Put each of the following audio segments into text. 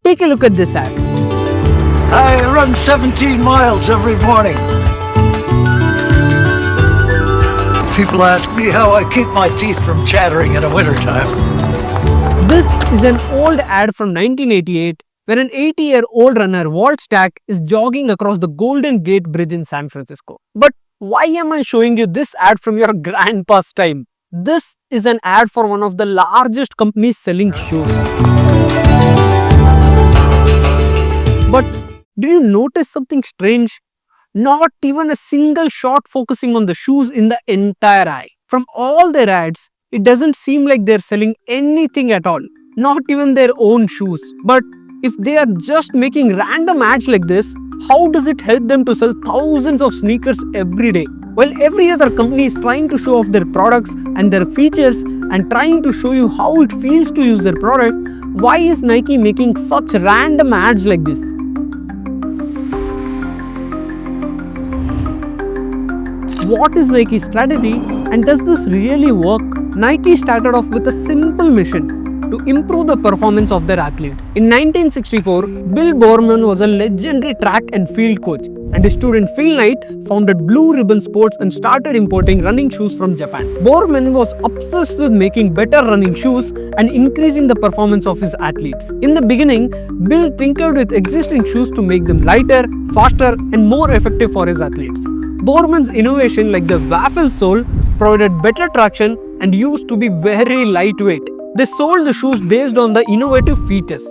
Take a look at this ad. I run 17 miles every morning. People ask me how I keep my teeth from chattering in the wintertime. This is an old ad from 1988 where an 80-year-old runner, Walt Stack, is jogging across the Golden Gate Bridge in San Francisco. But why am I showing you this ad from your grandpa's time? This is an ad for one of the largest companies selling shoes. But did you notice something strange? Not even a single shot focusing on the shoes in the entire eye. From all their ads, it doesn't seem like they're selling anything at all. Not even their own shoes. But if they are just making random ads like this, how does it help them to sell thousands of sneakers every day? While every other company is trying to show off their products and their features and trying to show you how it feels to use their product, why is Nike making such random ads like this? What is Nike's strategy and does this really work? Nike started off with a simple mission: to improve the performance of their athletes. In 1964, Bill Bowerman was a legendary track and field coach, and his student Phil Knight founded Blue Ribbon Sports and started importing running shoes from Japan. Bowerman was obsessed with making better running shoes and increasing the performance of his athletes. In the beginning, Bill tinkered with existing shoes to make them lighter, faster, and more effective for his athletes. Bowerman's innovation, like the waffle sole, provided better traction and used to be very lightweight. They sold the shoes based on the innovative features.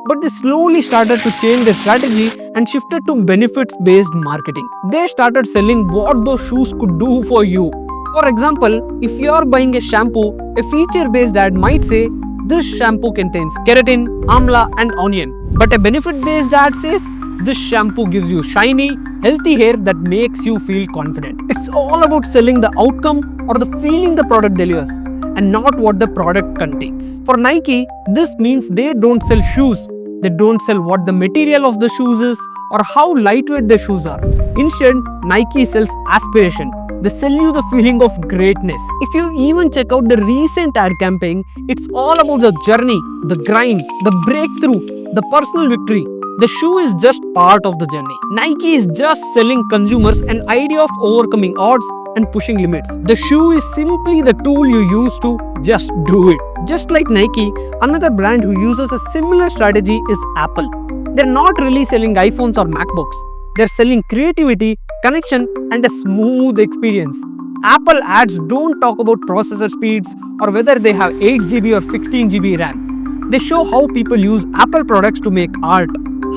But they slowly started to change their strategy and shifted to benefits-based marketing. They started selling what those shoes could do for you. For example, if you are buying a shampoo, a feature-based ad might say, "This shampoo contains keratin, amla, and onion." But a benefit-based ad says, "This shampoo gives you shiny, healthy hair that makes you feel confident." It's all about selling the outcome or the feeling the product delivers, and not what the product contains. For Nike, this means they don't sell shoes. They don't sell what the material of the shoes is or how lightweight the shoes are. Instead, Nike sells aspiration. They sell you the feeling of greatness. If you even check out the recent ad campaign, it's all about the journey, the grind, the breakthrough, the personal victory. The shoe is just part of the journey. Nike is just selling consumers an idea of overcoming odds and pushing limits. The shoe is simply the tool you use to just do it. Just like Nike, another brand who uses a similar strategy is Apple. They're not really selling iPhones or MacBooks. They're selling creativity, connection, and a smooth experience. Apple ads don't talk about processor speeds or whether they have 8GB or 16GB RAM. They show how people use Apple products to make art,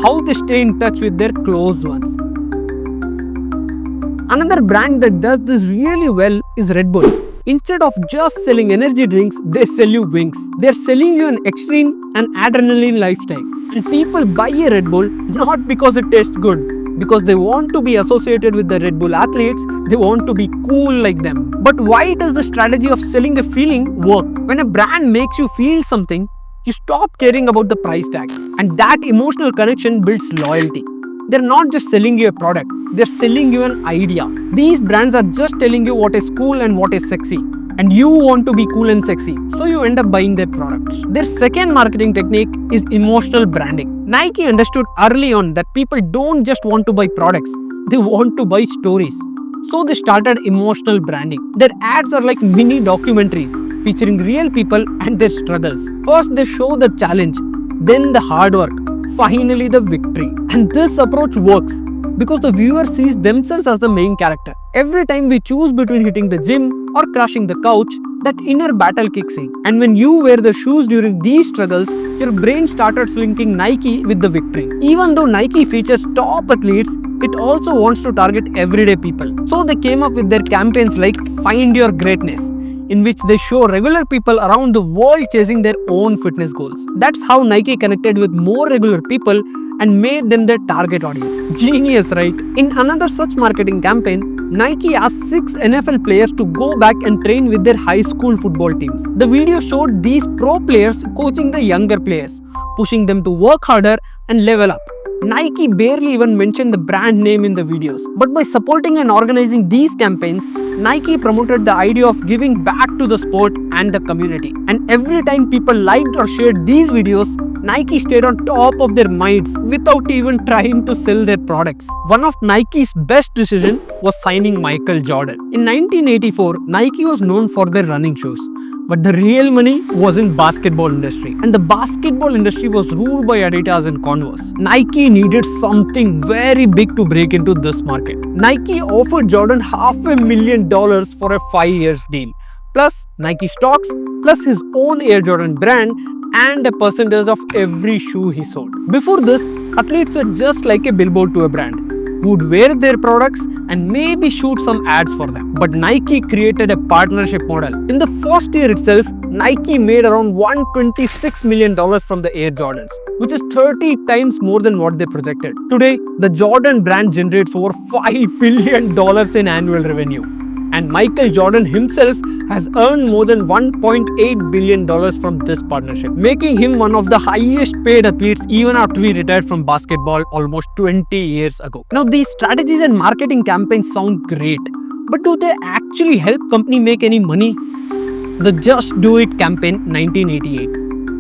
how they stay in touch with their close ones. Another brand that does this really well is Red Bull. Instead of just selling energy drinks, they sell you wings. They're selling you an extreme and adrenaline lifestyle. And people buy a Red Bull not because it tastes good, because they want to be associated with the Red Bull athletes, they want to be cool like them. But why does the strategy of selling a feeling work? When a brand makes you feel something, you stop caring about the price tags, and that emotional connection builds loyalty. They're not just selling you a product, they're selling you an idea. These brands are just telling you what is cool and what is sexy, and you want to be cool and sexy, so you end up buying their products. Their second marketing technique is emotional branding. Nike understood early on that people don't just want to buy products, they want to buy stories. So they started emotional branding. Their ads are like mini documentaries, featuring real people and their struggles. First, they show the challenge, then the hard work, finally the victory. And this approach works because the viewer sees themselves as the main character. Every time we choose between hitting the gym or crashing the couch, that inner battle kicks in. And when you wear the shoes during these struggles, your brain started linking Nike with the victory. Even though Nike features top athletes, it also wants to target everyday people. So they came up with their campaigns like Find Your Greatness, in which they show regular people around the world chasing their own fitness goals. That's how Nike connected with more regular people and made them their target audience. Genius, right? In another such marketing campaign, Nike asked 6 NFL players to go back and train with their high school football teams. The video showed these pro players coaching the younger players, pushing them to work harder and level up. Nike barely even mentioned the brand name in the videos. But by supporting and organizing these campaigns, Nike promoted the idea of giving back to the sport and the community. And every time people liked or shared these videos, Nike stayed on top of their minds without even trying to sell their products. One of Nike's best decisions was signing Michael Jordan. In 1984, Nike was known for their running shoes. But the real money was in basketball industry. And the basketball industry was ruled by Adidas and Converse. Nike needed something very big to break into this market. Nike offered Jordan $500,000 for a 5-year deal. Plus Nike stocks, plus his own Air Jordan brand and a percentage of every shoe he sold. Before this, athletes were just like a billboard to a brand who would wear their products and maybe shoot some ads for them. But Nike created a partnership model. In the first year itself, Nike made around $126 million from the Air Jordans, which is 30 times more than what they projected. Today, the Jordan brand generates over $5 billion in annual revenue. And Michael Jordan himself has earned more than $1.8 billion from this partnership, making him one of the highest paid athletes even after he retired from basketball almost 20 years ago. Now, these strategies and marketing campaigns sound great, but do they actually help company make any money? The Just Do It campaign 1988.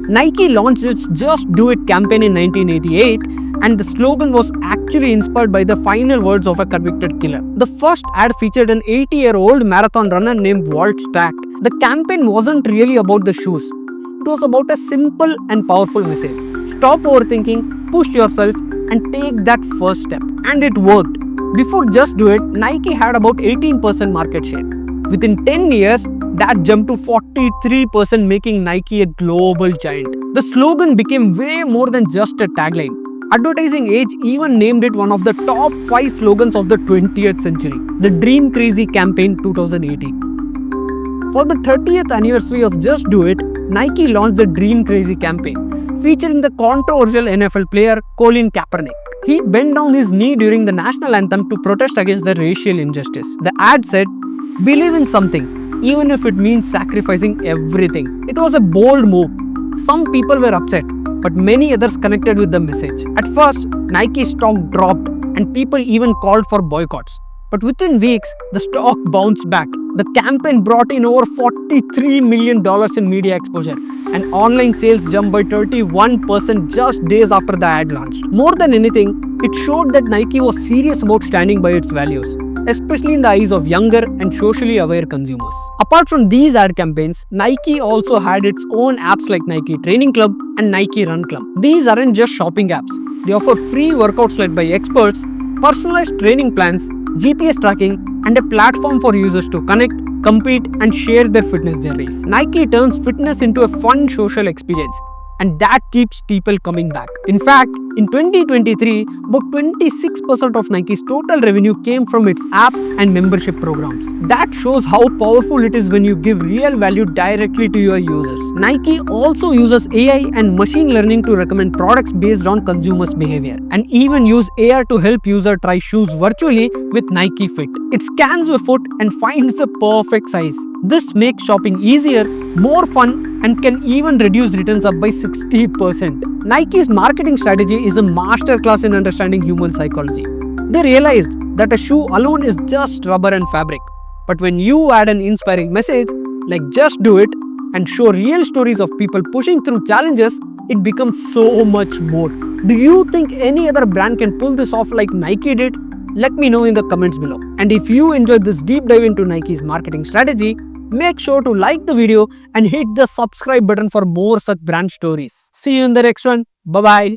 Nike launched its Just Do It campaign in 1988, and the slogan was actually inspired by the final words of a convicted killer. The first ad featured an 80-year-old marathon runner named Walt Stack. The campaign wasn't really about the shoes. It was about a simple and powerful message. Stop overthinking, push yourself, and take that first step. And it worked. Before Just Do It, Nike had about 18% market share. Within 10 years, that jumped to 43%, making Nike a global giant. The slogan became way more than just a tagline. Advertising Age even named it one of the top 5 slogans of the 20th century. The Dream Crazy campaign 2018. For the 30th anniversary of Just Do It, Nike launched the Dream Crazy campaign, featuring the controversial NFL player Colin Kaepernick. He bent down his knee during the national anthem to protest against the racial injustice. The ad said, "Believe in something, even if it means sacrificing everything." It was a bold move. Some people were upset, but many others connected with the message. At first, Nike stock dropped and people even called for boycotts. But within weeks, the stock bounced back. The campaign brought in over $43 million in media exposure, and online sales jumped by 31% just days after the ad launched. More than anything, it showed that Nike was serious about standing by its values, especially in the eyes of younger and socially aware consumers. Apart from these ad campaigns, Nike also had its own apps like Nike Training Club and Nike Run Club. These aren't just shopping apps. They offer free workouts led by experts, personalized training plans, GPS tracking, and a platform for users to connect, compete, and share their fitness journeys. Nike turns fitness into a fun social experience, and that keeps people coming back. In fact, in 2023, about 26% of Nike's total revenue came from its apps and membership programs. That shows how powerful it is when you give real value directly to your users. Nike also uses AI and machine learning to recommend products based on consumers' behavior, and even use AR to help users try shoes virtually with Nike Fit. It scans your foot and finds the perfect size. This makes shopping easier, more fun, and can even reduce returns up by 60%. Nike's marketing strategy is a masterclass in understanding human psychology. They realized that a shoe alone is just rubber and fabric. But when you add an inspiring message, like Just Do It, and show real stories of people pushing through challenges, it becomes so much more. Do you think any other brand can pull this off like Nike did? Let me know in the comments below. And if you enjoyed this deep dive into Nike's marketing strategy, make sure to like the video and hit the subscribe button for more such brand stories. See you in the next one. Bye-bye.